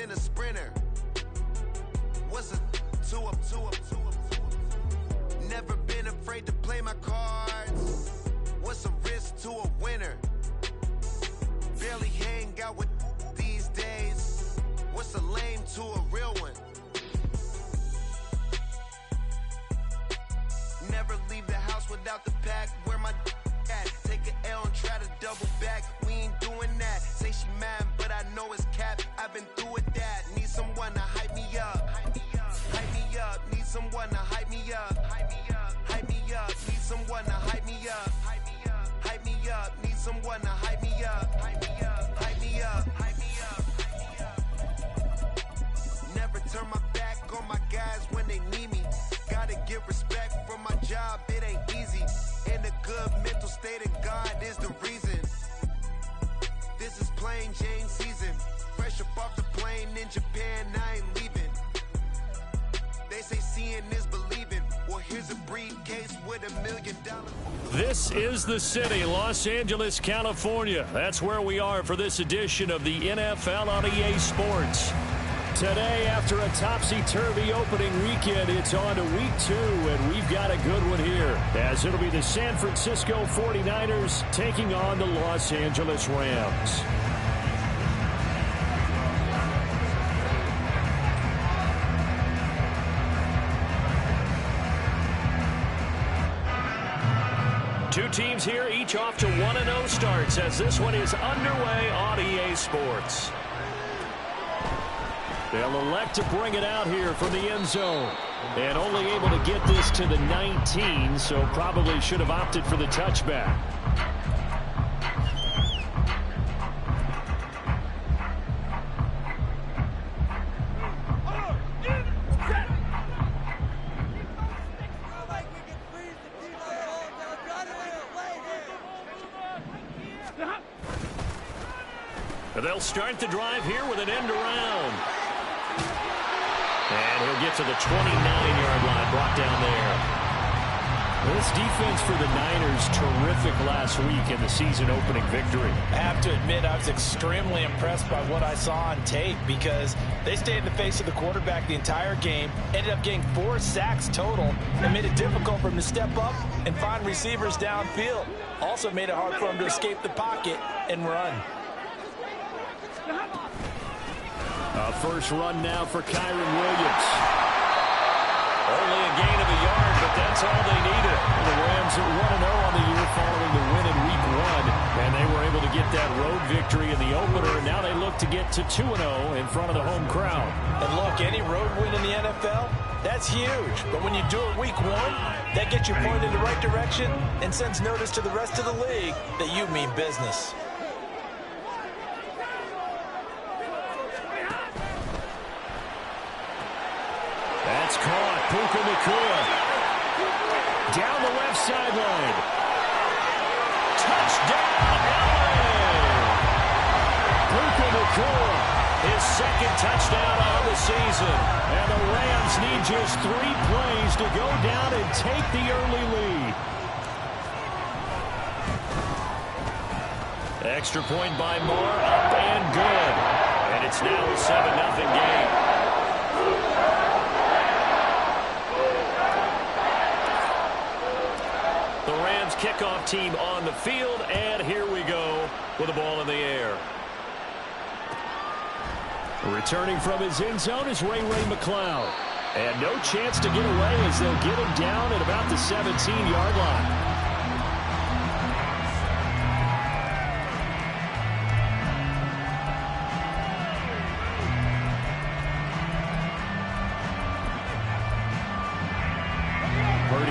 in a sprinter. What's a 2-up? Never been afraid to play my cards. What's a risk to a winner? Barely hang out with these days. What's a lame to a real one? Never leave the house without the pack. Where my at? Take an L and try to double back. We ain't doing that. Say she mad, but I know it's cap. I've been through with that. Need someone to hype me up. Hype me up. Need someone to hype me up. Hype me up. Need someone to hype me up. Hype me up. Need someone to hype me up. Hype me up. Never turn my back on my guys when they need me. Gotta give respect for my job, it ain't easy. In a good mental state, and God is the reason. This is plain Jane season. Fresh up off the plane in Japan, I ain't leaving. They say seeing is believing. Well, here's a briefcase with $1 million. This is the city, Los Angeles, California. That's where we are for this edition of the NFL on EA Sports. Today, after a topsy-turvy opening weekend, it's on to week 2, and we've got a good one here, as it'll be the San Francisco 49ers taking on the Los Angeles Rams. Two teams here, each off to 1-0 starts, as this one is underway on EA Sports. They'll elect to bring it out here from the end zone. And only able to get this to the 19, so probably should have opted for the touchback. They'll start the drive here with an end around. And he'll get to the 29-yard line, brought down there. This defense for the Niners, terrific last week in the season-opening victory. I have to admit, I was extremely impressed by what I saw on tape because they stayed in the face of the quarterback the entire game, ended up getting 4 sacks total, and made it difficult for him to step up and find receivers downfield. Also made it hard for him to escape the pocket and run. A first run now for Kyron Williams. Only a gain of a yard, but that's all they needed. The Rams are 1-0 on the year following the win in Week 1, and they were able to get that road victory in the opener, and now they look to get to 2-0 in front of the home crowd. And look, any road win in the NFL, that's huge. But when you do it Week 1, that gets you pointed in the right direction and sends notice to the rest of the league that you mean business. That's caught. Puka Nacua down the left sideline. Touchdown, LA! Puka Nacua, his second touchdown on the season. And the Rams need just 3 plays to go down and take the early lead. Extra point by Moore, up and good. And it's now a 7-0 game. Kickoff team on the field, and here we go with the ball in the air. Returning from his end zone is Ray McCloud. And no chance to get away as they'll get him down at about the 17-yard line.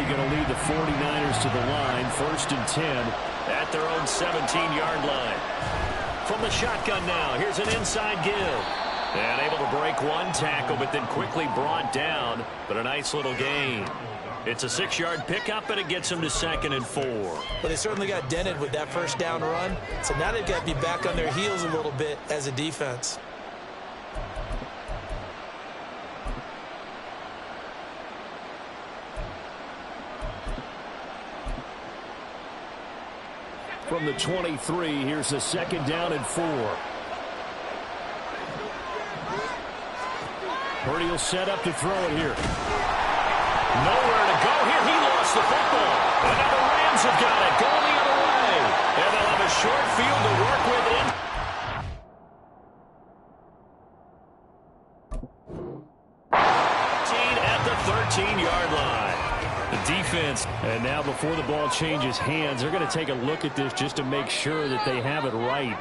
Going to lead the 49ers to the line, 1st and 10 at their own 17-yard line. From the shotgun now, here's an inside give. And able to break one tackle, but then quickly brought down, but a nice little gain. It's a 6-yard pickup, and it gets them to 2nd and 4. Well, they certainly got dented with that first down run, so now they've got to be back on their heels a little bit as a defense. From the 23, here's a 2nd down and 4. Purdy will set up to throw it here. Nowhere to go here. He lost the football. And now the Rams have got it. Going the other way. And they'll have a short field to work with in. At the 13-yard line. The defense. And now before the ball changes hands, they're going to take a look at this just to make sure that they have it right.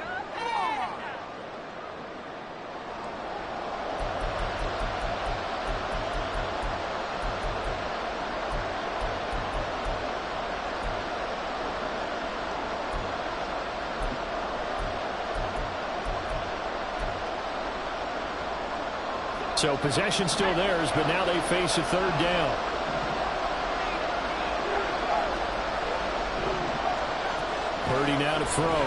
So possession still theirs, but now they face a third down. Purdy now to throw.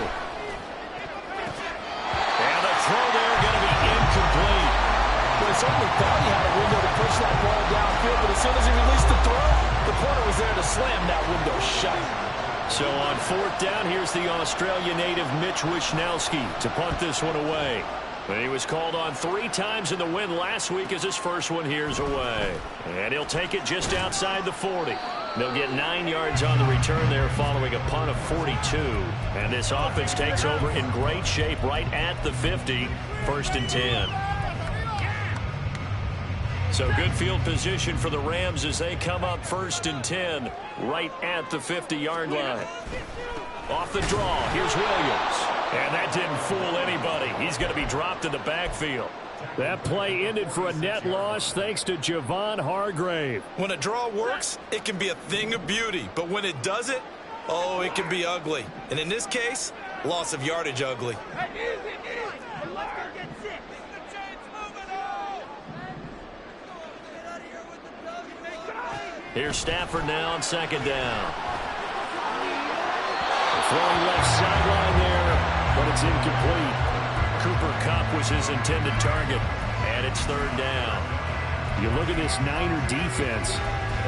And the throw there going to be incomplete. Well, he certainly thought he had a window to push that ball downfield, but as soon as he released the throw, the corner was there to slam that window shut. So on fourth down, here's the Australia native Mitch Wishnowsky to punt this one away. He was called on 3 times in the win last week as his first one here's away. And he'll take it just outside the 40. They'll get 9 yards on the return there following a punt of 42. And this offense takes over in great shape right at the 50. 1st and 10. So good field position for the Rams as they come up 1st and 10 right at the 50-yard line. Off the draw, here's Williams. And that didn't fool anybody. He's going to be dropped in the backfield. That play ended for a net loss thanks to Javon Hargrave. When a draw works, it can be a thing of beauty. But when it doesn't, oh, it can be ugly. And in this case, loss of yardage ugly. Here's Stafford now on 2nd down. Throwing left sideline there, but it's incomplete. Cooper Kupp was his intended target, and it's 3rd down. You look at this Niner defense.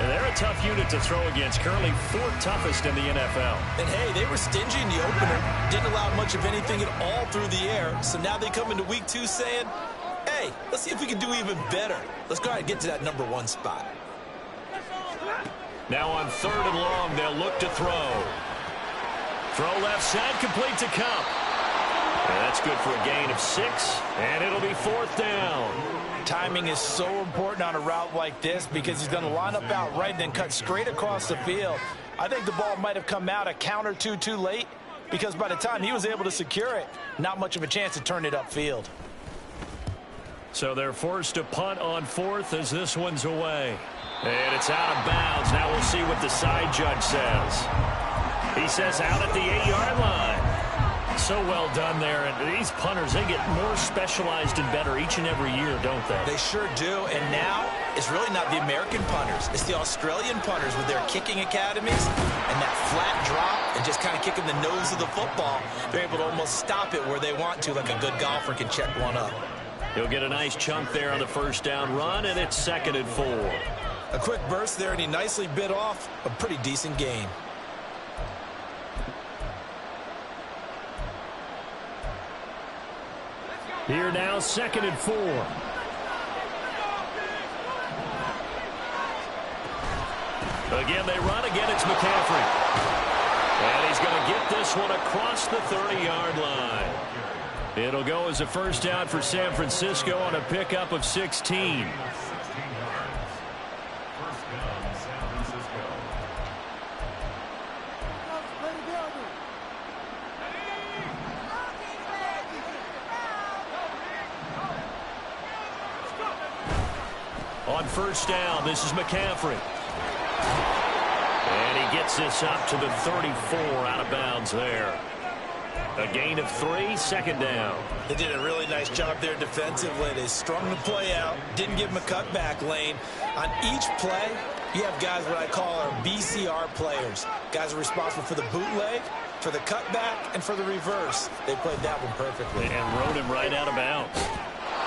They're a tough unit to throw against, currently 4th toughest in the NFL. And, hey, they were stingy in the opener, didn't allow much of anything at all through the air. So now they come into week 2 saying, hey, let's see if we can do even better. Let's go ahead and get to that number 1 spot. Now on 3rd and long, they'll look to throw. Throw left side, complete to Kupp. And that's good for a gain of 6, and it'll be 4th down. Timing is so important on a route like this because he's going to line up out right and then cut straight across the field. I think the ball might have come out a count or two too late because by the time he was able to secure it, not much of a chance to turn it upfield. So they're forced to punt on 4th as this one's away. And it's out of bounds. Now we'll see what the side judge says. He says out at the 8-yard line. So well done there. And these punters, they get more specialized and better each and every year, don't they? They sure do. And now it's really not the American punters. It's the Australian punters with their kicking academies and that flat drop and just kind of kicking the nose of the football. They're able to almost stop it where they want to, like a good golfer can check one up. He'll get a nice chunk there on the 1st down run, and it's 2nd and 4. A quick burst there, and he nicely bit off a pretty decent gain. Here now, 2nd and 4. Again, they run. Again, it's McCaffrey. And he's going to get this one across the 30-yard line. It'll go as a 1st down for San Francisco on a pickup of 16. On 1st down, this is McCaffrey. And he gets this up to the 34, out of bounds there. A gain of 3, 2nd down. They did a really nice job there defensively. They strung the play out, didn't give him a cutback lane. On each play, you have guys what I call our BCR players. Guys are responsible for the bootleg, for the cutback, and for the reverse. They played that one perfectly. And rode him right out of bounds.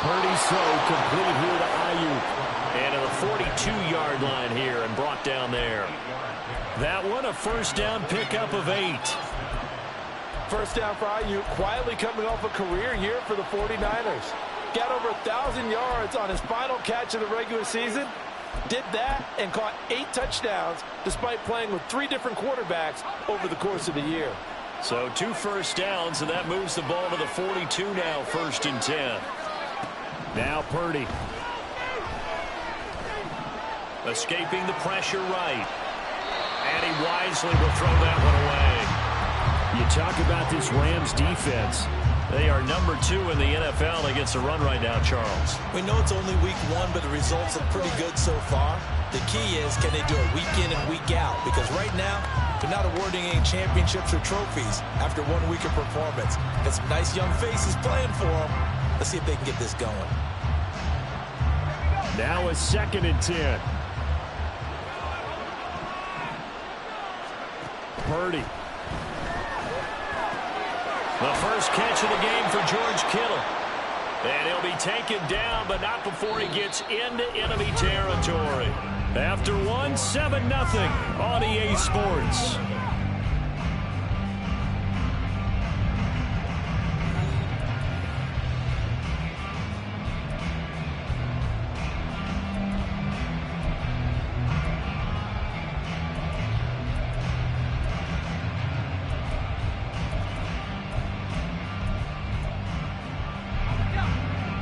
Purdy's throw complete here to Ayuk. And to the 42-yard line here and brought down there. That one a 1st down pickup of 8. 1st down for Ayuk, quietly coming off a career year for the 49ers. got over 1,000 yards on his final catch of the regular season. Did that and caught 8 touchdowns despite playing with 3 different quarterbacks over the course of the year. So 2 first downs, and that moves the ball to the 42 now, 1st and 10. Now Purdy. Escaping the pressure right. And he wisely will throw that one away. You talk about this Rams defense. They are number 2 in the NFL against the run right now, Charles. We know it's only week 1, but the results look pretty good so far. The key is, can they do it week in and week out? Because right now, they're not awarding any championships or trophies after 1 week of performance. Got some nice young faces playing for them. Let's see if they can get this going. Now a 2nd and 10. Purdy. The first catch of the game for George Kittle. And he'll be taken down, but not before he gets into enemy territory. After 7-0 on EA Sports.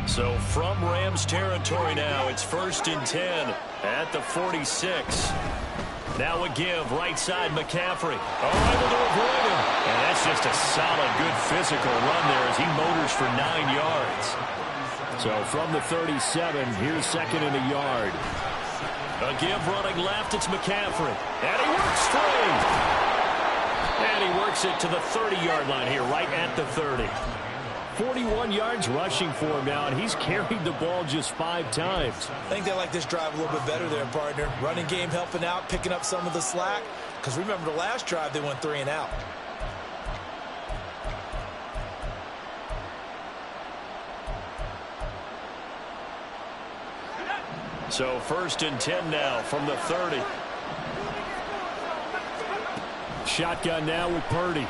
So from Rams territory now, it's 1st and 10 at the 46. Now a give, right side McCaffrey. Able to avoid him. And that's just a solid, good physical run there as he motors for 9 yards. So from the 37, here's 2nd and a yard. A give running left, it's McCaffrey. And he works free. And he works it to the 30-yard line here, right at the 30. 41 yards rushing for him now, and he's carried the ball just 5 times. I think they like this drive a little bit better there, partner. Running game helping out, picking up some of the slack. Because remember the last drive, they went 3 and out. So 1st and 10 now from the 30. Shotgun now with Purdy.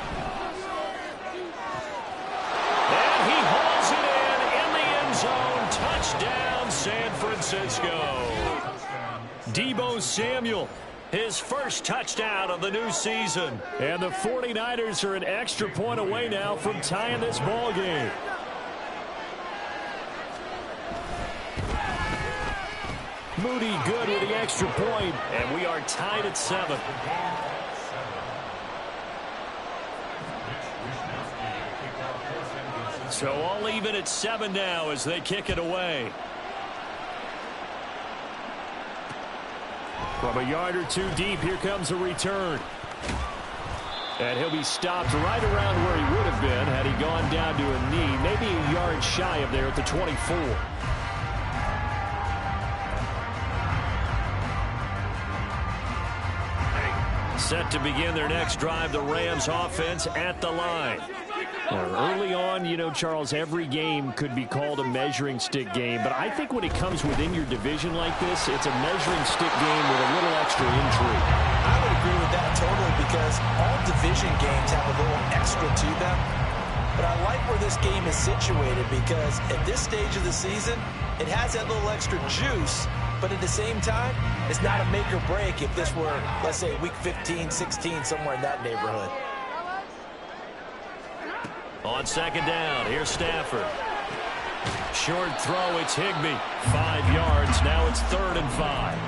And he hauls it in the end zone. Touchdown, San Francisco. Deebo Samuel, his first touchdown of the new season. And the 49ers are an extra point away now from tying this ball game. Moody good with the extra point, and we are tied at 7. So all even at 7 now as they kick it away. From a yard or 2 deep, here comes a return. And he'll be stopped right around where he would have been had he gone down to a knee, maybe a yard shy of there at the 24. Set to begin their next drive, the Rams offense at the line. Early on, you know, Charles, every game could be called a measuring stick game, but I think when it comes within your division like this, it's a measuring stick game with a little extra intrigue. I would agree with that totally, because all division games have a little extra to them. But I like where this game is situated, because at this stage of the season, it has that little extra juice, but at the same time, it's not a make or break if this were, let's say, week 15, 16, somewhere in that neighborhood. On 2nd down, here's Stafford. Short throw, it's Higbee. 5 yards, now it's 3rd and 5.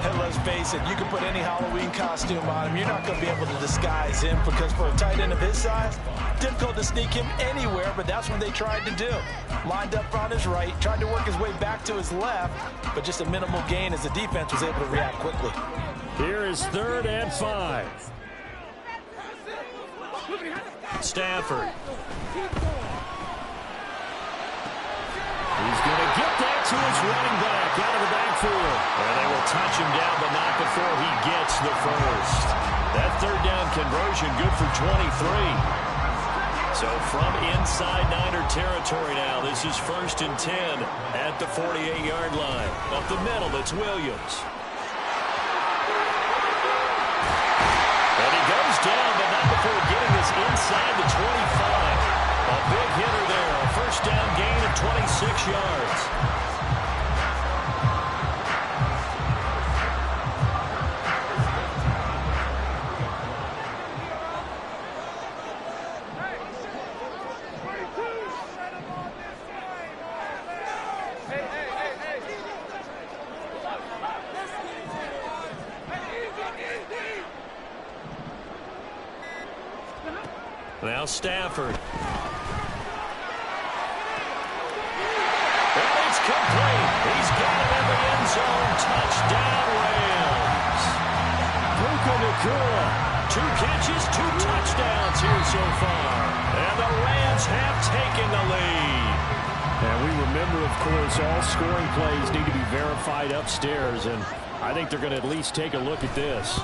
And let's face it, you can put any Halloween costume on him. You're not going to be able to disguise him, because for a tight end of his size, difficult to sneak him anywhere, but that's what they tried to do. Lined up on his right, tried to work his way back to his left, but just a minimal gain as the defense was able to react quickly. Here is 3rd and 5. Stafford. He's going to get that to his running back out of the backfield. And they will touch him down, but not before he gets the first. That 3rd down conversion good for 23. So from inside Niner territory now, this is 1st and 10 at the 48-yard line. Up the middle, it's Williams. And he goes down, but not before getting this inside the 25. A big hitter there. A 1st down gain of 26 yards. Now Stafford. And it's complete. He's got it in the end zone. Touchdown, Rams. Puka Nacua. 2 catches, 2 touchdowns here so far. And the Rams have taken the lead. And we remember, of course, all scoring plays need to be verified upstairs. And I think they're going to at least take a look at this.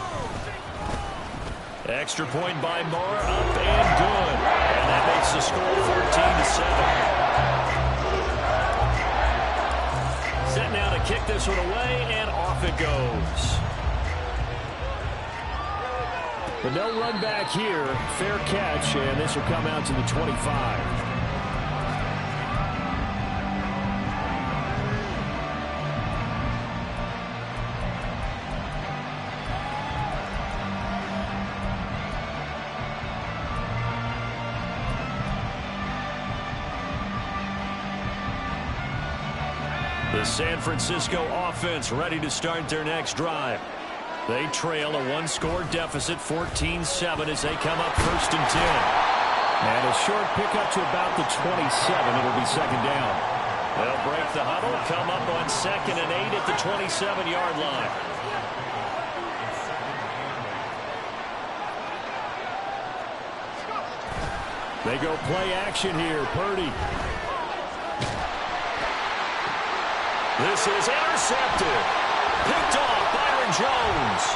Extra point by Moore, up and good. And that makes the score 14-7. Set now to kick this one away, and off it goes. But no run back here. Fair catch, and this will come out to the 25. The San Francisco offense ready to start their next drive. They trail a 1-score deficit, 14-7, as they come up 1st and 10. And a short pickup to about the 27. It'll be 2nd down. They'll break the huddle, come up on 2nd and 8 at the 27-yard line. They go play action here. Purdy. This is intercepted. Picked off Byron Jones.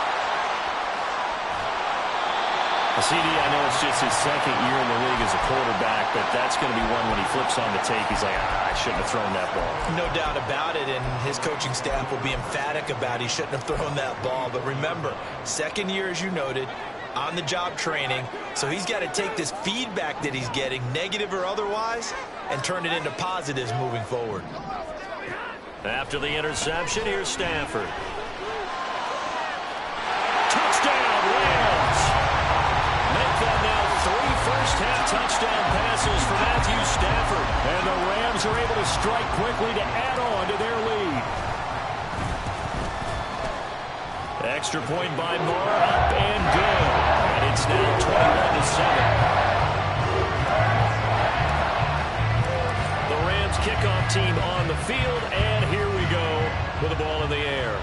CD, I know it's just his 2nd year in the league as a quarterback, but that's going to be one when he flips on the tape, he's like, I shouldn't have thrown that ball. No doubt about it, and his coaching staff will be emphatic about he shouldn't have thrown that ball. But remember, 2nd year, as you noted, on-the-job training, so he's got to take this feedback that he's getting, negative or otherwise, and turn it into positives moving forward. After the interception, here's Stafford. Touchdown, Rams. Make that now 3 first-half touchdown passes for Matthew Stafford. And the Rams are able to strike quickly to add on to their lead. Extra point by Moore, up and good. And it's now 21-7. Kickoff team on the field, and here we go with the ball in the air.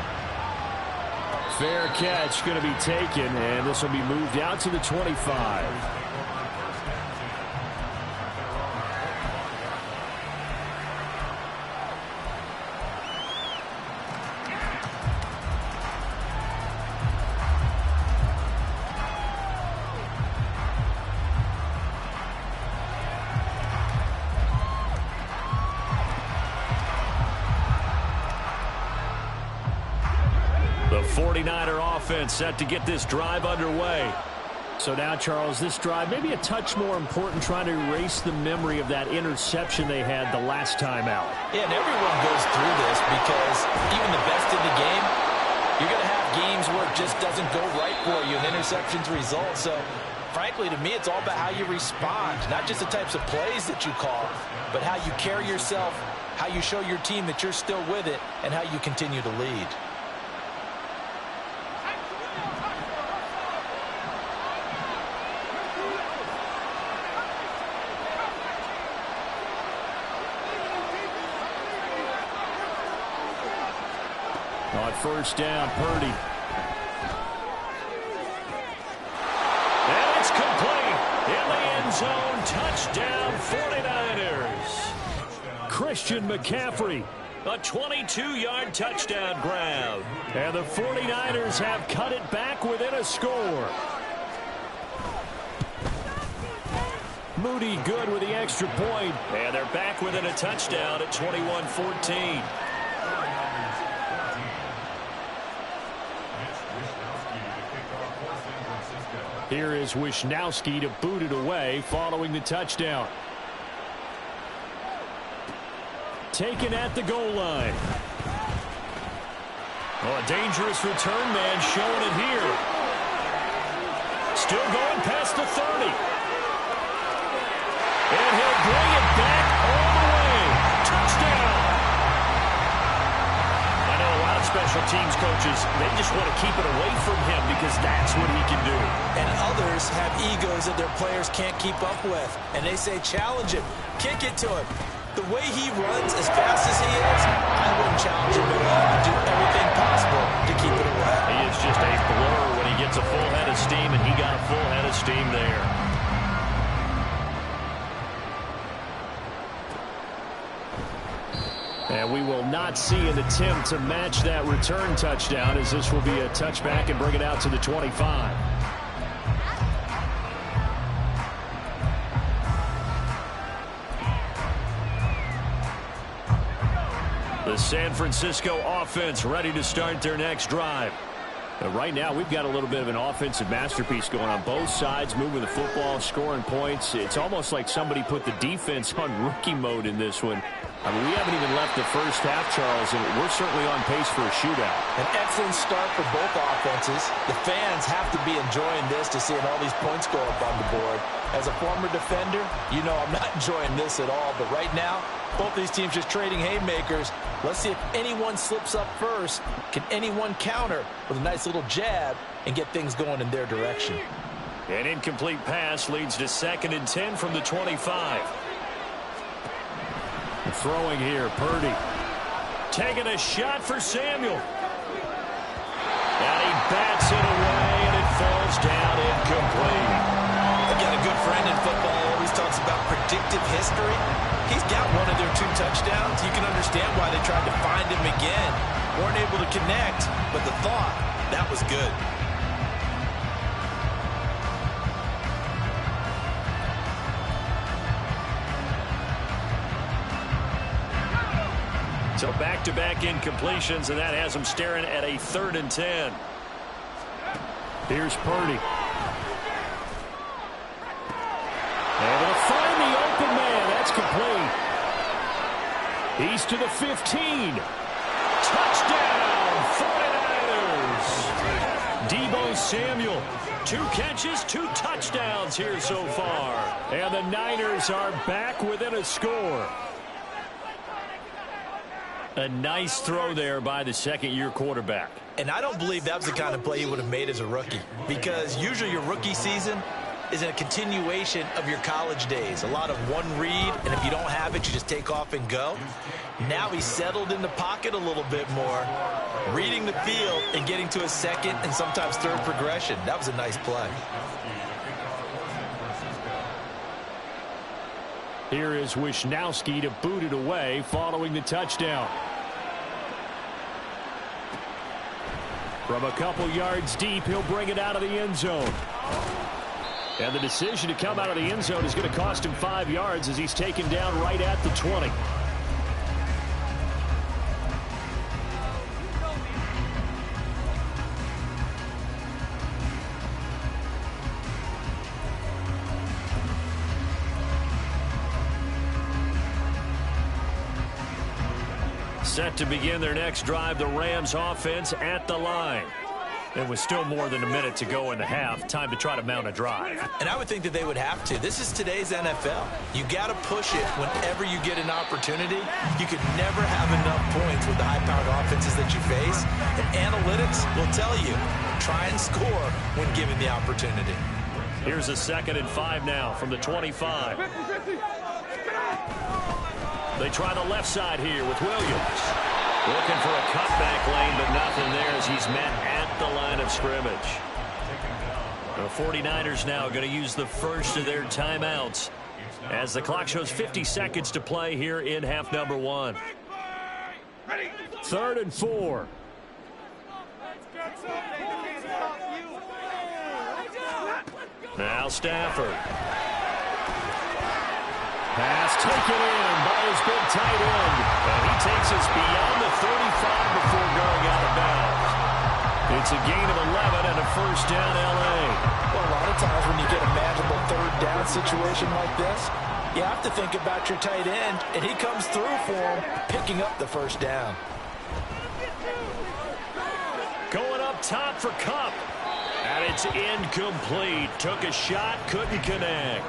Fair catch going to be taken, and this will be moved out to the 25. The 49er offense set to get this drive underway. So now, Charles, this drive maybe a touch more important, trying to erase the memory of that interception they had the last time out. Yeah, and everyone goes through this because even the best in the game, you're going to have games where it just doesn't go right for you and interceptions result. So, frankly, to me, it's all about how you respond, not just the types of plays that you call, but how you carry yourself, how you show your team that you're still with it, and how you continue to lead. On 1st down, Purdy. And it's complete. In the end zone, touchdown 49ers. Christian McCaffrey, a 22-yard touchdown grab. And the 49ers have cut it back within a score. Moody good with the extra point. And they're back within a touchdown at 21-14. Here is Wisnowski to boot it away following the touchdown. taken at the goal line. Oh, a dangerous return man showing it here. Still going past the 30. And he'll bring it back all the way. Touchdown. I know a lot of special teams coaches, they just want to keep it away from him because that's what he can do. And others have egos that their players can't keep up with. And they say, challenge him, kick it to him. The way he runs as fast as he is, I wouldn't challenge him at all. I'd do everything possible to keep it away. He is just a blur when he gets a full head of steam, and he got a full head of steam there. And we will not see an attempt to match that return touchdown, as this will be a touchback and bring it out to the 25. The San Francisco offense ready to start their next drive. But right now, we've got a little bit of an offensive masterpiece going on both sides, moving the football, scoring points. It's almost like somebody put the defense on rookie mode in this one. I mean, we haven't even left the first half, Charles, and we're certainly on pace for a shootout. An excellent start for both offenses. The fans have to be enjoying this to seeing all these points go up on the board. As a former defender, you know I'm not enjoying this at all. But right now, both these teams just trading haymakers. Let's see if anyone slips up first. Can anyone counter with a nice little jab and get things going in their direction? An incomplete pass leads to 2nd and 10 from the 25. Throwing here, Purdy. Taking a shot for Samuel. And he bats it away, and it falls down incomplete. I've got a good friend in football who always talks about predictive history. He's got one of their 2 touchdowns. You can understand why they tried to find him again. Weren't able to connect, but the thought, that was good. So back-to-back incompletions, and that has him staring at a 3rd and 10. Here's Purdy. Able to find the open man. That's complete. He's to the 15. Touchdown, 49ers. Deebo Samuel. 2 catches, 2 touchdowns here so far. And the Niners are back within a score. A nice throw there by the second-year quarterback. And I don't believe that was the kind of play he would have made as a rookie, because usually your rookie season is a continuation of your college days. A lot of one read, and if you don't have it, you just take off and go. Now he's settled in the pocket a little bit more, reading the field and getting to a 2nd and sometimes 3rd progression. That was a nice play. Here is Wisnowski to boot it away following the touchdown. From a couple yards deep, he'll bring it out of the end zone. And the decision to come out of the end zone is going to cost him 5 yards as he's taken down right at the 20. Set to begin their next drive, the Rams offense at the line. And with still more than a minute to go in the half, time to try to mount a drive. And I would think that they would have to. This is today's NFL. You got to push it whenever you get an opportunity. You could never have enough points with the high-powered offenses that you face. And analytics will tell you, try and score when given the opportunity. Here's a 2nd and 5 now from the 25. They try the left side here with Williams. Looking for a cutback lane, but nothing there as he's met at the line of scrimmage. The 49ers now going to use the first of their timeouts as the clock shows 50 seconds to play here in half number 1. 3rd and 4. Now Stafford. Pass taken in by his big tight end. And he takes us beyond the 35 before going out of bounds. It's a gain of 11 and a first down, L.A. Well, a lot of times when you get a manageable 3rd down situation like this, You have to think about your tight end, and he comes through for him, picking up the first down. Going up top for Kupp. And it's incomplete. Took a shot, couldn't connect.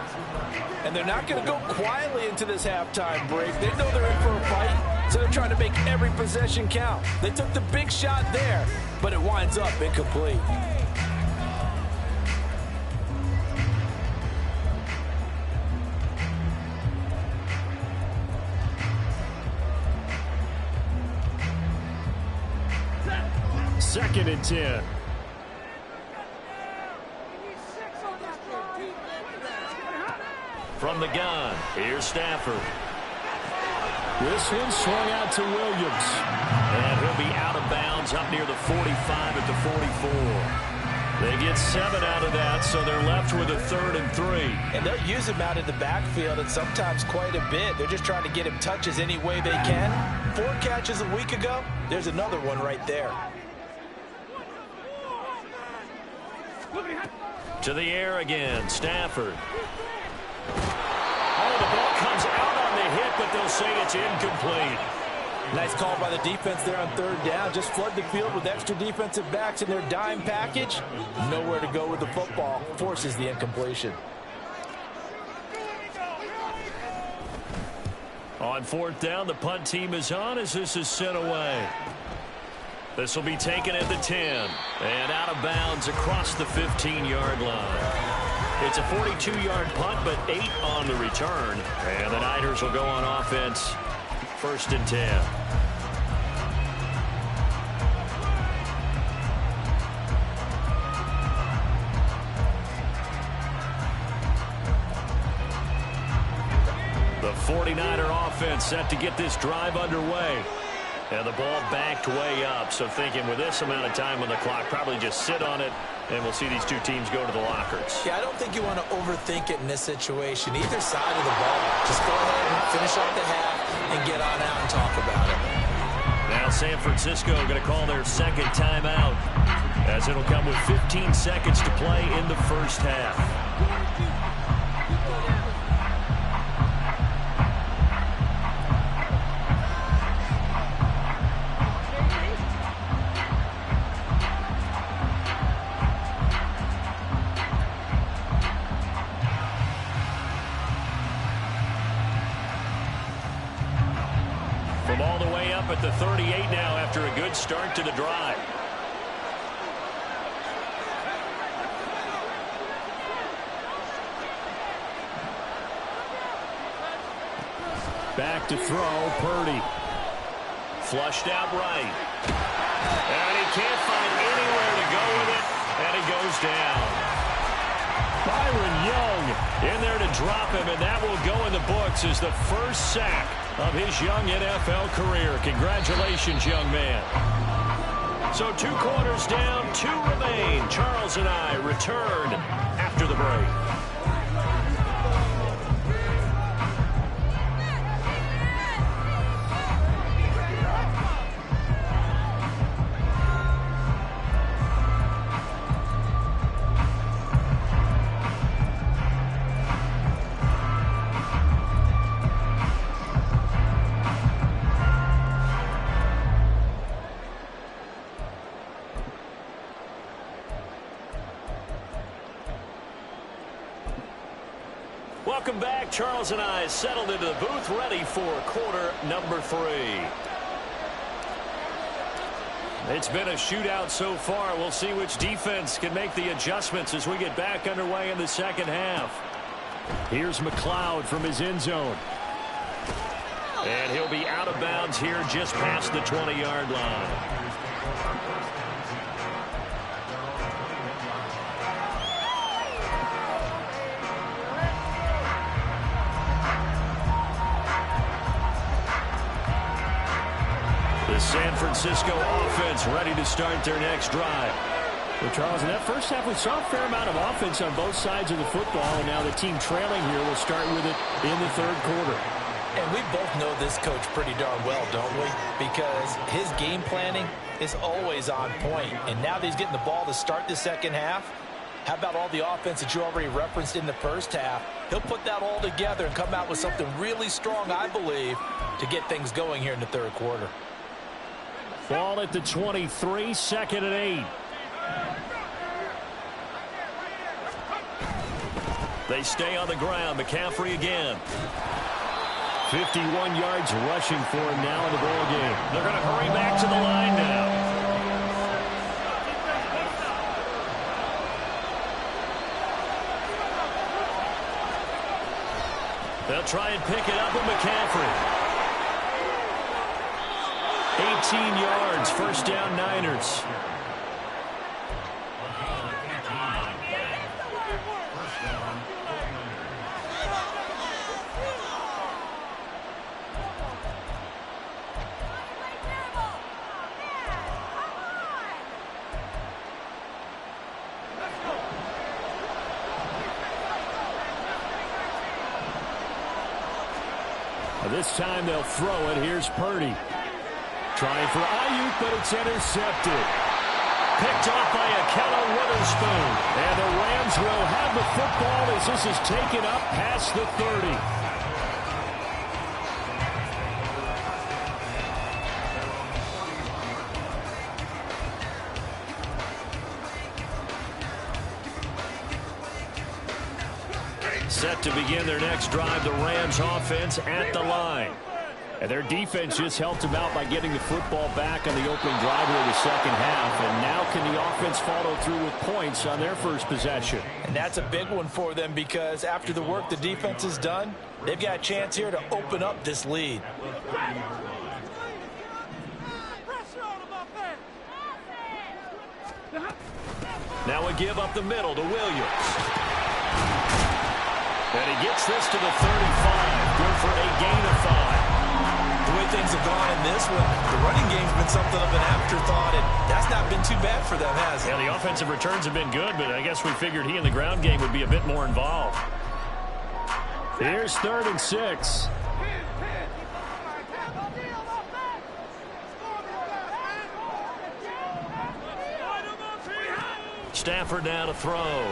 And they're not going to go quietly into this halftime break. They know they're in for a fight, so they're trying to make every possession count. They took the big shot there, but it winds up incomplete. Second and 10. From the gun, here's Stafford. This one swung out to Williams. And he'll be out of bounds up near the 45 at the 44. They get 7 out of that, so they're left with a 3rd and 3. And they'll use him out in the backfield, and sometimes quite a bit. They're just trying to get him touches any way they can. 4 catches a week ago. There's another one right there. To the air again, Stafford. Oh, the ball comes out on the hit, but they'll say it's incomplete. Nice call by the defense there on 3rd down. Just flood the field with extra defensive backs in their dime package. Nowhere to go with the football. Forces the incompletion. On 4th down, the punt team is on as this is sent away. This will be taken at the 10 and out of bounds across the 15-yard line. It's a 42-yard punt, but 8 on the return. And the Niners will go on offense, 1st and 10. The 49er offense set to get this drive underway. And the ball backed way up, so thinking with this amount of time on the clock, probably just sit on it, and we'll see these two teams go to the lockers. Yeah, I don't think you want to overthink it in this situation. Either side of the ball. Just go ahead and finish off the half and get on out and talk about it. Now San Francisco going to call their 2nd timeout, as it'll come with 15 seconds to play in the first half. From all the way up at the 38 now after a good start to the drive. Back to throw, Purdy. Flushed out right. And he can't find anywhere to go with it, and he goes down. Byron Young in there to drop him, and that will go in the books as the first sack of his young NFL career. Congratulations, young man. So 2 quarters down, 2 remain. Charles and I return after the break. Welcome back. Charles and I settled into the booth, ready for quarter number 3. It's been a shootout so far. We'll see which defense can make the adjustments as we get back underway in the second half. Here's McLeod from his end zone. And he'll be out of bounds here just past the 20-yard line. The San Francisco offense ready to start their next drive. Well, Charles, in that first half, we saw a fair amount of offense on both sides of the football, and now the team trailing here will start with it in the 3rd quarter. And we both know this coach pretty darn well, don't we? Because his game planning is always on point. And now that he's getting the ball to start the second half, How about all the offense that you already referenced in the first half? He'll put that all together and come out with something really strong, I believe, to get things going here in the third quarter. Ball at the 23, 2nd and 8. They stay on the ground. McCaffrey again. 51 yards rushing for him now in the ball game. They're going to hurry back to the line now. They'll try and pick it up with McCaffrey. 18 yards, first down Niners. This time they'll throw it. Here's Purdy. Trying for Ayuk, but it's intercepted. Picked off by Akello Witherspoon. And the Rams will have the football as this is taken up past the 30. Set to begin their next drive, the Rams offense at the line. And their defense just helped them out by getting the football back on the opening drive of the second half. And now can the offense follow through with points on their first possession? And that's a big one for them because after the work the defense has done, they've got a chance here to open up this lead. Now a give up the middle to Williams. And he gets this to the 35. Good for a gain of 5. The way things have gone in this one, the running game's been something of an afterthought, and that's not been too bad for them, has it? Yeah, the offensive returns have been good, but I guess we figured he in the ground game would be a bit more involved. Here's 3rd and 6. Stafford now to throw.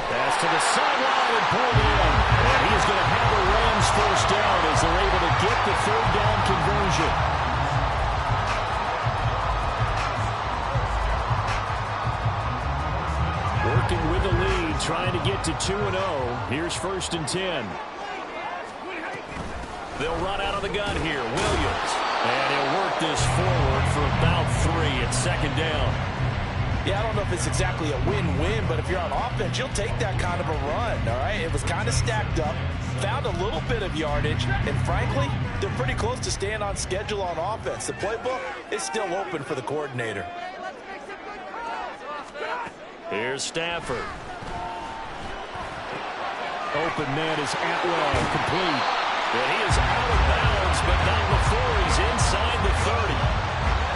Pass to the sideline and pulled in. And he's going to have the Rams first down as they're able to get the 3rd down conversion. Working with the lead, trying to get to 2-0. Here's 1st and 10. They'll run out of the gun here. Williams. And he'll work this forward for about 3 at 2nd down. Yeah, I don't know if it's exactly a win-win, but if you're on offense, you'll take that kind of a run, all right? It was kind of stacked up, found a little bit of yardage, and frankly, they're pretty close to staying on schedule on offense. The playbook is still open for the coordinator. Here's Stafford. Open man is Atwell, complete. And he is out of bounds, but not before he's inside the 30.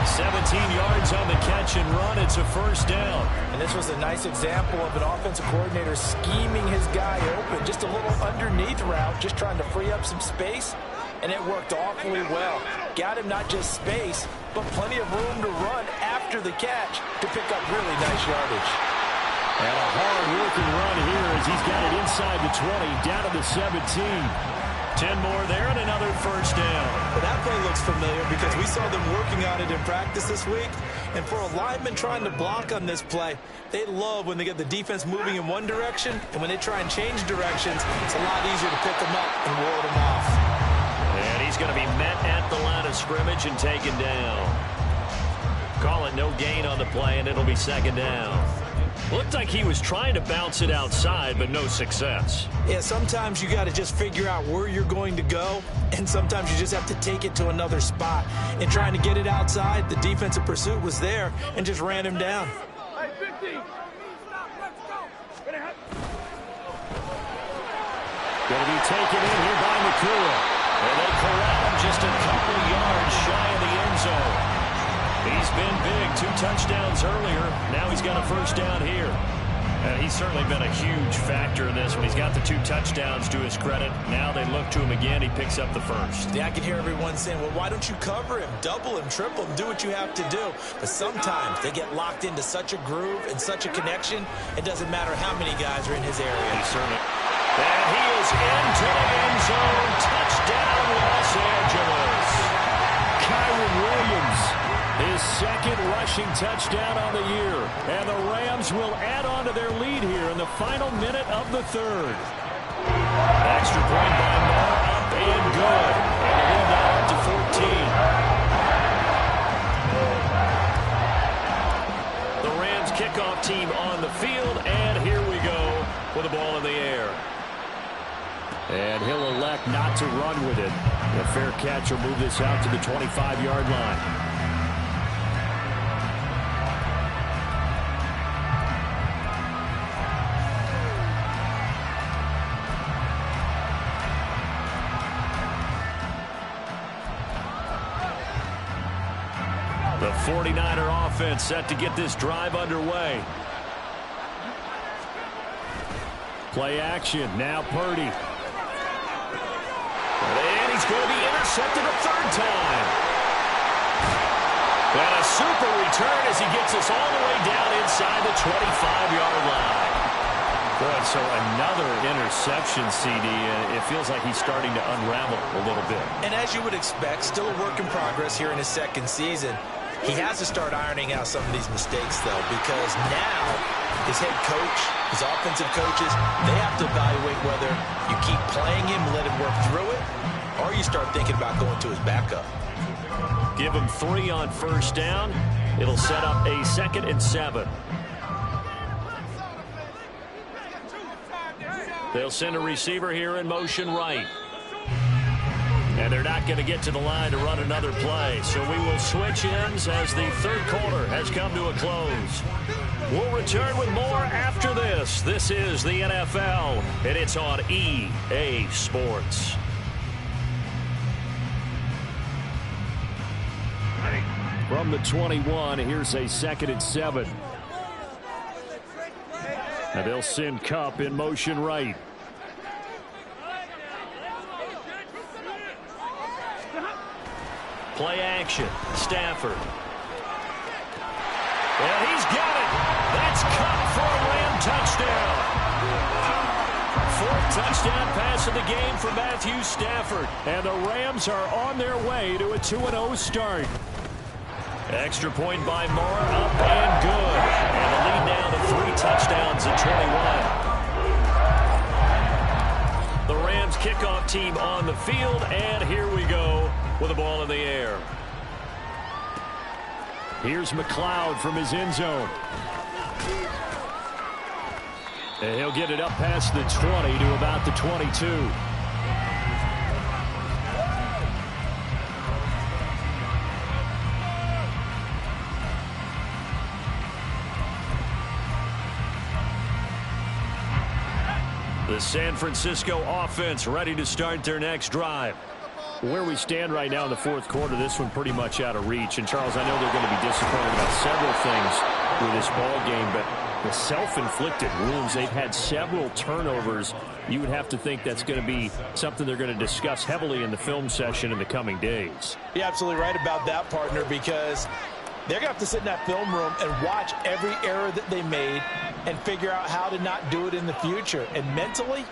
17 yards on the catch and run. It's a first down. And this was a nice example of an offensive coordinator scheming his guy open. Just a little underneath route, just trying to free up some space. And it worked awfully well. Got him not just space, but plenty of room to run after the catch to pick up really nice yardage. And a hard-working run here as he's got it inside the 20, down to the 17. 10 more there and another first down. Well, that play looks familiar because we saw them working on it in practice this week. And for a lineman trying to block on this play, they love when they get the defense moving in one direction. And when they try and change directions, it's a lot easier to pick them up and ward them off. And he's going to be met at the line of scrimmage and taken down. Call it no gain on the play, and it'll be 2nd down. Looked like he was trying to bounce it outside, but no success. Yeah, sometimes you got to just figure out where you're going to go, and sometimes you just have to take it to another spot. And trying to get it outside, the defensive pursuit was there and just ran him down. Going to be taken in here by McCool. And they corral him just a couple yards shy of the end zone. He's been big, 2 touchdowns earlier. Now he's got a first down here. He's certainly been a huge factor in this when he's got the 2 touchdowns to his credit. Now they look to him again. He picks up the first. Yeah, I can hear everyone saying, well, why don't you cover him, double him, triple him, do what you have to do. But sometimes they get locked into such a groove and such a connection, it doesn't matter how many guys are in his area. He certainly. And he is into the end zone. Touchdown, Los Angeles. Kyron Williams, his second rushing touchdown on the year. And the Rams will add on to their lead here in the final minute of the third. Extra point by Moore, up and good. And the lead now up to 14. The Rams kickoff team on the field, and here we go with the ball in the air. And he'll elect not to run with it. The fair catch will move this out to the 25-yard line. The 49er offense set to get this drive underway. Play action. Now Purdy. And he's going to be intercepted a third time. And a super return as he gets us all the way down inside the 25-yard line. Boy, so another interception, CD. It feels like he's starting to unravel a little bit. And as you would expect, still a work in progress here in his second season. He has to start ironing out some of these mistakes, though, because now his head coach, his offensive coaches, they have to evaluate whether you keep playing him, let him work through it, or you start thinking about going to his backup. Give him 3 on first down. It'll set up a 2nd and 7. They'll send a receiver here in motion right. And they're not going to get to the line to run another play. So we will switch ends as the third quarter has come to a close. We'll return with more after this. This is the NFL, and it's on EA Sports. From the 21, here's a 2nd and 7. And they'll send Kupp in motion right. Play action. Stafford. And he's got it. That's Kupp for a Ram touchdown. 4th touchdown pass of the game for Matthew Stafford. And the Rams are on their way to a 2-0 start. Extra point by Moore, up and good. And the lead now to 3 touchdowns at 21. The Rams kickoff team on the field, and here we go with the ball in the air. Here's McLeod from his end zone. And he'll get it up past the 20 to about the 22. The San Francisco offense ready to start their next drive. Where we stand right now in the fourth quarter, this one pretty much out of reach. And, Charles, I know they're going to be disappointed about several things with this ball game, but the self-inflicted wounds, they've had several turnovers. You would have to think that's going to be something they're going to discuss heavily in the film session in the coming days. You're absolutely right about that, partner, because they're going to have to sit in that film room and watch every error that they made and figure out how to not do it in the future. And mentally,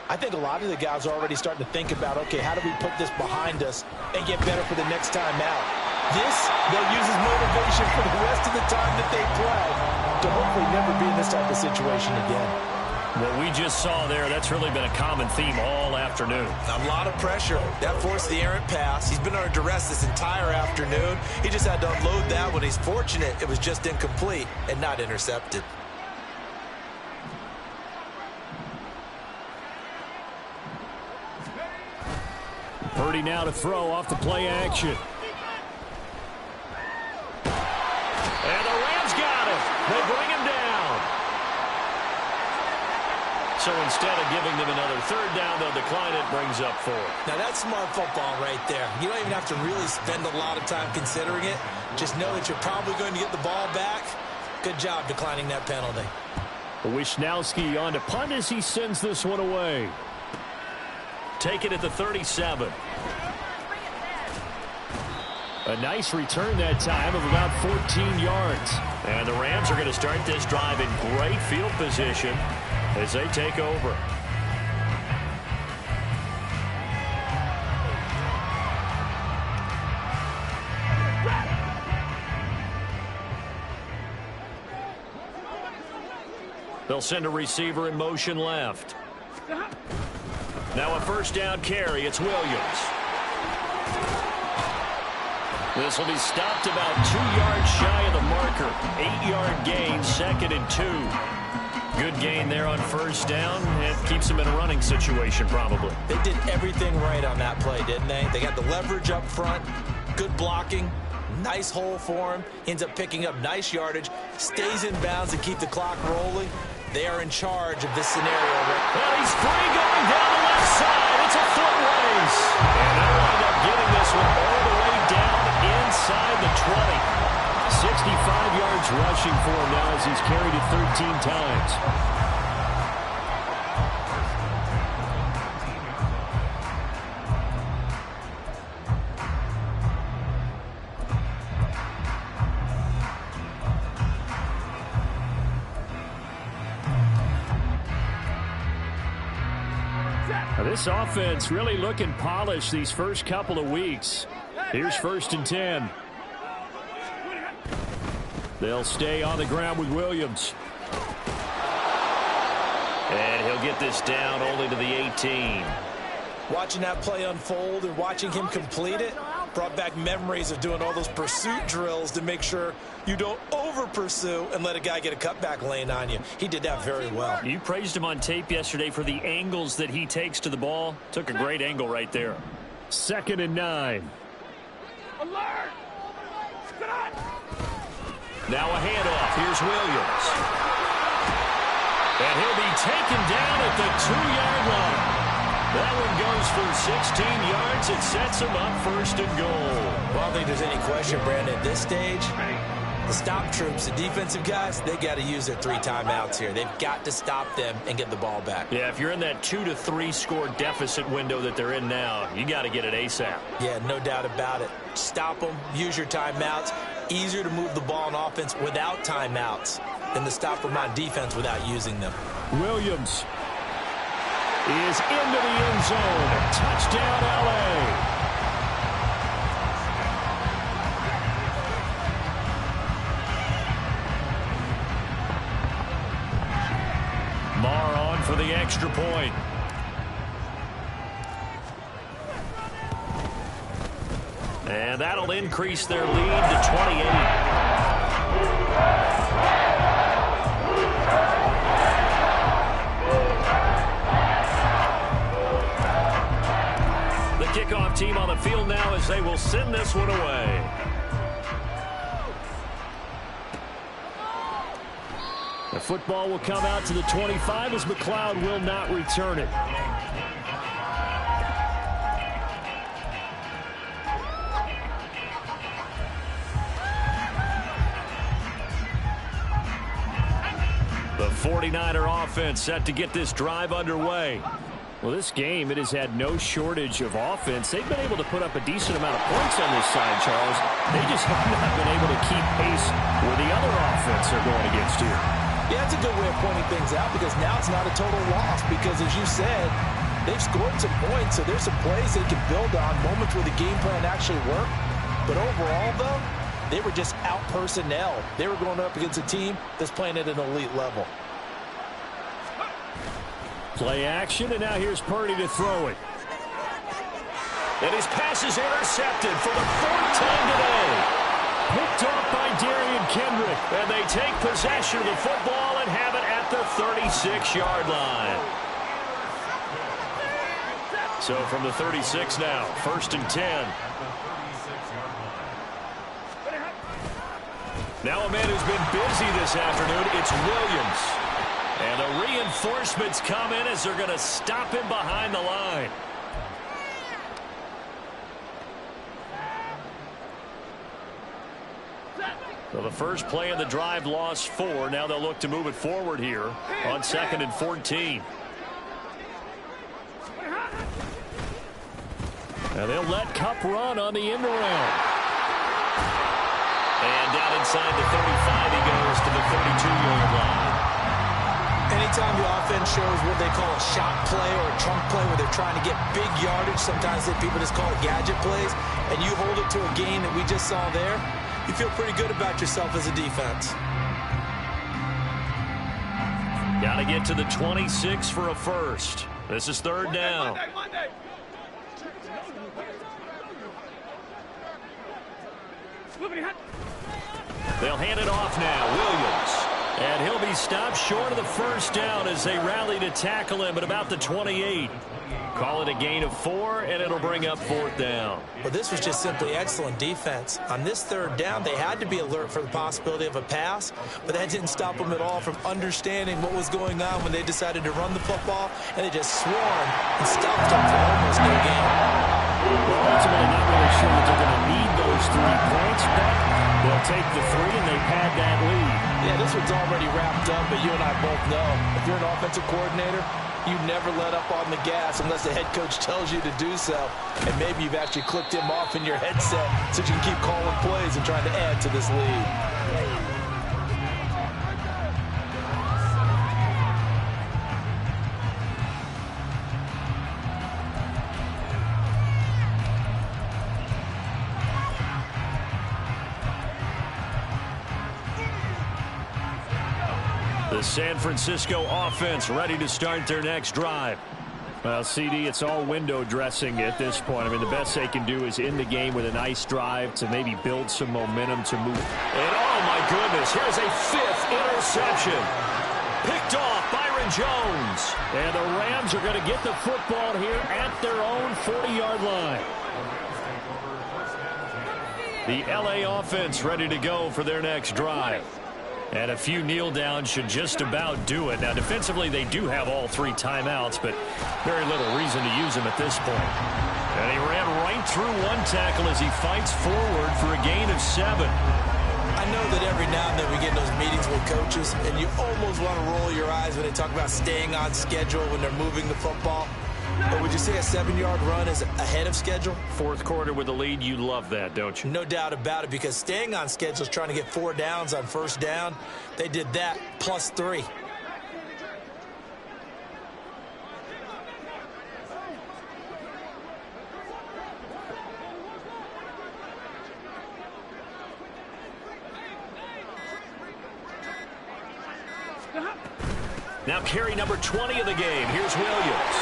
I think a lot of the guys are already starting to think about, okay, how do we put this behind us and get better for the next time out? This, they'll use as motivation for the rest of the time that they play to hopefully never be in this type of situation again. What we just saw there, that's really been a common theme all afternoon. A lot of pressure. That forced the errant pass. He's been under duress this entire afternoon. He just had to unload that when he's fortunate it was just incomplete and not intercepted. Purdy now to throw off the play action. And the Rams got it. They bring him down. So instead of giving them another third down, they'll decline it, brings up 4. Now that's smart football right there. You don't even have to really spend a lot of time considering it. Just know that you're probably going to get the ball back. Good job declining that penalty. Wisnowski on to punt as he sends this one away. Take it at the 37. A nice return that time of about 14 yards. And the Rams are going to start this drive in great field position as they take over. They'll send a receiver in motion left. Now a first down carry. It's Williams. This will be stopped about 2 yards shy of the marker. 8-yard gain, 2nd and 2. Good gain there on first down. It keeps them in a running situation probably. They did everything right on that play, didn't they? They got the leverage up front, good blocking, nice hole for him, ends up picking up nice yardage, stays in bounds to keep the clock rolling. They are in charge of this scenario. Well, he's free going down the left side. It's a foot race. And they'll wind up getting this one all the way down inside the 20. 65 yards rushing for him now as he's carried it 13 times. This offense really looking polished these first couple of weeks. Here's 1st and 10. They'll stay on the ground with Williams. And he'll get this down only to the 18. Watching that play unfold and watching him complete it brought back memories of doing all those pursuit drills to make sure you don't over-pursue and let a guy get a cutback lane on you. He did that very well. You praised him on tape yesterday for the angles that he takes to the ball. Took a great angle right there. 2nd and 9. Alert! Now a handoff. Here's Williams. And he'll be taken down at the 2-yard line. That one goes for 16 yards. It sets him up 1st and goal. Well, I don't think there's any question, Brandon, at this stage, the stop troops, the defensive guys, they got to use their 3 timeouts here. They've got to stop them and get the ball back. Yeah, if you're in that 2 to 3 score deficit window that they're in now, you got to get it ASAP. Yeah, no doubt about it. Stop them, use your timeouts. Easier to move the ball on offense without timeouts than to stop them on defense without using them. Williams is into the end zone. Touchdown, L.A. Marr on for the extra point. And that'll increase their lead to 28. Kickoff team on the field now as they will send this one away. The football will come out to the 25 as McLeod will not return it. The 49er offense set to get this drive underway. Well, this game, it has had no shortage of offense. They've been able to put up a decent amount of points on this side, Charles. They just have not been able to keep pace with the other offense they're going against here. Yeah, that's a good way of pointing things out because now it's not a total loss because, as you said, they've scored some points, so there's some plays they can build on, moments where the game plan actually worked. But overall, though, they were just out personnel. They were going up against a team that's playing at an elite level. Play action, and now here's Purdy to throw it. And his pass is intercepted for the 4th time today. Picked off by Darian Kendrick. And they take possession of the football and have it at the 36-yard line. So from the 36 now, 1st and 10. Now a man who's been busy this afternoon, it's Williams. And the reinforcements come in as they're going to stop him behind the line. So the first play of the drive lost 4. Now they'll look to move it forward here on 2nd and 14. And they'll let Cup run on the end around. And down inside the 35, he goes to the 32-yard line. Anytime the offense shows what they call a shot play or a trunk play where they're trying to get big yardage, sometimes people just call it gadget plays, and you hold it to a gain that we just saw there, you feel pretty good about yourself as a defense. Got to get to the 26 for a first. This is 3rd down. Monday. They'll hand it off now. Williams. And he'll be stopped short of the first down as they rally to tackle him at about the 28. Call it a gain of 4, and it'll bring up 4th down. Well, this was just simply excellent defense. On this 3rd down, they had to be alert for the possibility of a pass, but that didn't stop them at all from understanding what was going on when they decided to run the football, and they just swarmed and stopped them for almost no gain. Well, ultimately not really sure that they're going to need those 3 points, but they'll take the 3 and they pad that lead. Yeah, this one's already wrapped up, but you and I both know if you're an offensive coordinator, you never let up on the gas unless the head coach tells you to do so. And maybe you've actually clicked him off in your headset so you can keep calling plays and trying to add to this lead. The San Francisco offense ready to start their next drive. Well, CD, it's all window dressing at this point. I mean, the best they can do is end the game with a nice drive to maybe build some momentum to move. And oh my goodness, here's a 5th interception. Picked off Byron Jones. And the Rams are going to get the football here at their own 40-yard line. The LA offense ready to go for their next drive. And a few kneel downs should just about do it. Now, defensively, they do have all 3 timeouts, but very little reason to use them at this point. And he ran right through one tackle as he fights forward for a gain of 7. I know that every now and then we get those meetings with coaches, and you almost want to roll your eyes when they talk about staying on schedule when they're moving the football. But would you say a 7-yard run is ahead of schedule? 4th quarter with the lead, you love that, don't you? No doubt about it, because staying on schedule is trying to get 4 downs on 1st down. They did that plus 3. Now carry number 20 of the game. Here's Williams.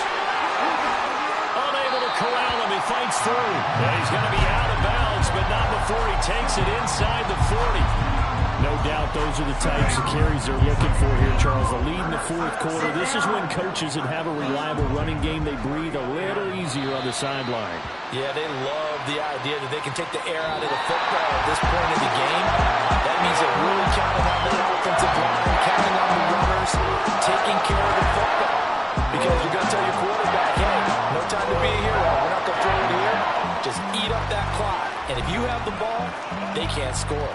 Unable to corral him. He fights through. And he's going to be out of bounds, but not before he takes it inside the 40. No doubt those are the types of carries they're looking for here, Charles. The lead in the 4th quarter. This is when coaches that have a reliable running game, they breathe a little easier on the sideline. Yeah, they love the idea that they can take the air out of the football at this point in the game. That means they're really counting on the offensive line, counting on the runners, taking care of the football. Because you're going to tell your quarterback, hey, no time to be a hero. We're not going to throw it here. Just eat up that clock. And if you have the ball, they can't score.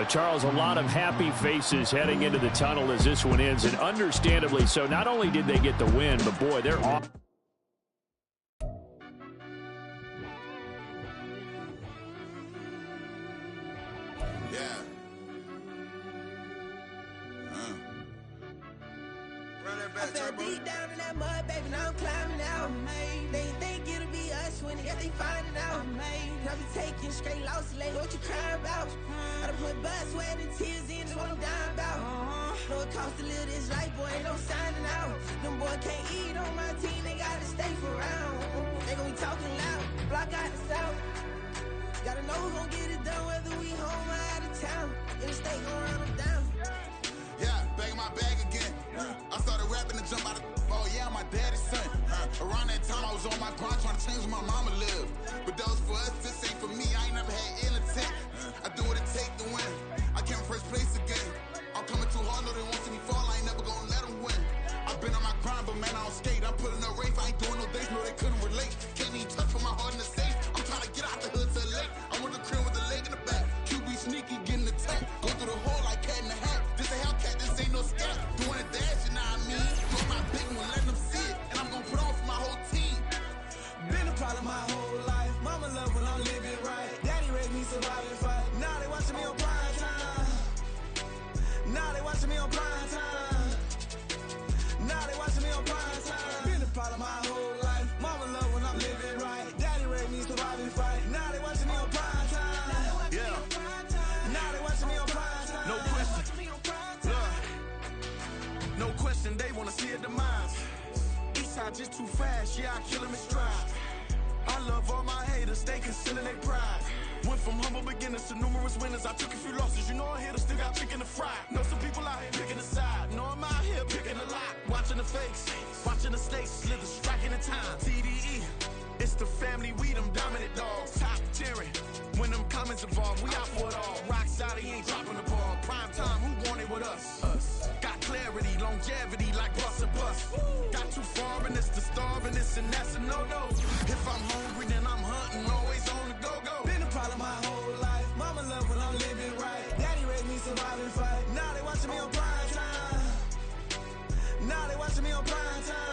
Charles, a lot of happy faces heading into the tunnel as this one ends, and understandably so. Not only did they get the win, but boy, they're off. I fell deep down in that mud, baby, now I'm climbing out. They think it'll be us when they finding out. I be taking straight losses, like what you crying about? I done put blood, sweat, and tears in, just what I'm dying about. Know it costs to live this life, boy, ain't no signing out. Them boy can't eat on my team, they gotta stay for round. They gon' be talking loud, block out the south. Gotta know who gon' get it done, whether we home or out of town. In the state gon' run them down. Yeah, back in my bag again. I started rapping to jump out of oh yeah, I'm my daddy's son. Around that time I was on my grind trying to change where my mama lived. But that was for us, this ain't for me. I ain't never had ill intent. I do what it take to win. I came first place again. I'm coming too hard, no they won't see me fall. I ain't never gonna let them win. I've been on my grind, but man I don't skate. I'm putting up race, I ain't doing no days, no they couldn't relate. Can't even touch for my heart in the safe. I'm trying to get out the hood to the lake. I'm with the crib with the leg in the back. QB sneaky, see a demise. Eastside just too fast, yeah, I kill him in stride. I love all my haters, they concealing their pride. Went from humble beginners to numerous winners. I took a few losses, you know I'm here to still got chicken to fry. Know some people out here picking a side. Know I'm out here picking a lot. Watching the fakes, watching the stakes, slither, striking the time. TDE, it's the family, we them dominant dogs. Top tiering, when them comments involved, we out for it all. Rock side, he ain't dropping the ball. Prime time, who want it with us? Got clarity, longevity, like bus and bus. Got too far and it's the starving, this and that's a no-no. If I'm hungry, then I'm hunting, always on the go-go. Been a problem my whole life. Mama love when I'm living right. Daddy raised me surviving fight. Now they watching me on prime time. Now they watching me on prime time.